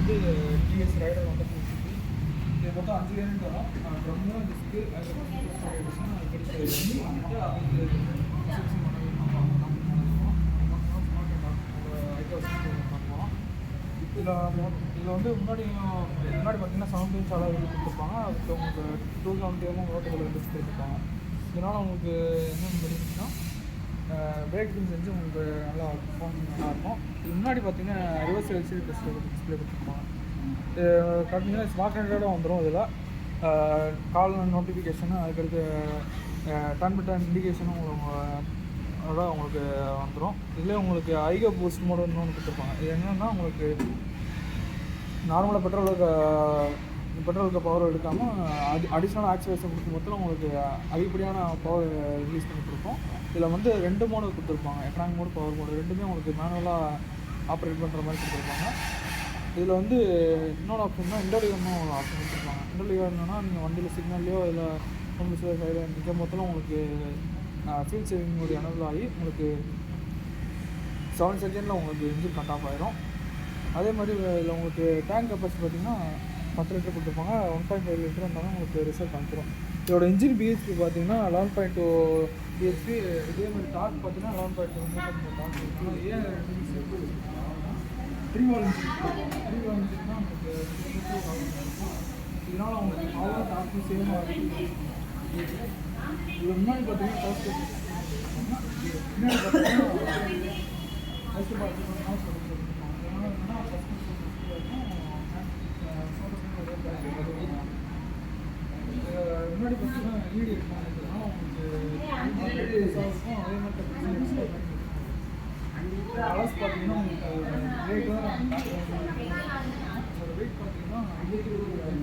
வந்து DS rider வந்து இது மொத்தம் 5 வேரியன்ட் வரும். ட்ரம்மு, டிஸ்க்கு, அதுக்கப்புறம் எடிஷன், அதுக்கடுத்து வந்துட்டு அதுக்கு இதில் வந்து முன்னாடி பார்த்தீங்கன்னா 17 இன்ச் அளவு கொடுத்துருப்பாங்க. அதுக்கு உங்களுக்கு 270 ஓட்டுகள் டிஸ்க் கொடுத்துருப்பாங்க. இதனால் உங்களுக்கு என்ன பெனிஃபிட்னா பிரேக் பின் செஞ்சு உங்களுக்கு நல்லா நல்லாயிருக்கும். இது முன்னாடி பார்த்தீங்கன்னா ரிவர்ஸ் எல்சிடி டிஸ்பிளே கொடுத்துருப்பாங்க. பார்த்தீங்கன்னா ஸ்மார்ட் ஆண்ட்ராய்டும் வந்துடும். இதில் கால் நோட்டிஃபிகேஷனு, அதுக்கடுத்து டர்ன் பை டர்ன் இண்டிகேஷனும் உங்களுக்கு வந்துடும். இதிலே உங்களுக்கு ஐகோ பூஸ்ட் மோடு ஒன்று கொடுத்துருப்பாங்க. இது என்னென்னா உங்களுக்கு நார்மலாக பெட்ரோலுக்கு பவர் எடுக்காமல் அடிஷ்னலாக ஆக்சிலேஷன் கொடுக்கும் மொத்தம் உங்களுக்கு அதிகப்படியான பவர் ரிலீஸ் பண்ணி கொடுக்கும். இதில் வந்து 2 மோடு கொடுத்துருப்பாங்க, எக்கனாமிக் மோடு, பவர் மோடு ரெண்டுமே உங்களுக்கு மேனுவலாக ஆப்ரேட் பண்ணுற மாதிரி கொடுத்துருப்பாங்க. இதில் வந்து இன்னொரு ஆப்ஷன் தான் இண்டோலிவர்னு ஒரு ஆப்ஷன் கொடுத்துருப்பாங்க. இண்டோலிவர் என்னன்னா நீங்கள் வண்டியில் சிக்னல்லையோ இல்லை ஹோம்ஸில் சைடு நிற்க மொத்தம் உங்களுக்கு ஃபியூல் சேவிங்கோடைய எனபிள் ஆகி உங்களுக்கு 7 செகண்டில் உங்களுக்கு இன்ஜின் கட் ஆஃப் ஆகிரும். அதே மாதிரி இதில் உங்களுக்கு டேங்க் கெப்பாசிட்டி பார்த்திங்கன்னா 10 லிட்டர் கொடுத்துருப்பாங்க. 1.5 லிட்டர் இருந்தாலும் உங்களுக்கு ரிசல்ட் காமிச்சிடும். இதோட இன்ஜின் பிஹெச்பி பார்த்தீங்கன்னா 11.2 பிஹெச்பி. இதே மாதிரி டார்க் பார்த்தீங்கன்னா 11.2 டார்க். ஏன் 3 வால் இன்ஜின் தான் உங்களுக்கு இதனால் உங்களுக்கு பவர் டார்க்கும் சேம் ஆகுது. இது முன்னாடி பார்த்தீங்கன்னா டார்க் பின்னாடி பார்த்தீங்கன்னா முன்னாடி பார்த்தீங்கன்னா ஈடு இருக்கும். அதே மாதிரி கலர்ஸ் பார்த்தீங்கன்னா உங்களுக்கு ரேட்டு வெயிட் பார்த்தீங்கன்னா 50 ரூபாய்.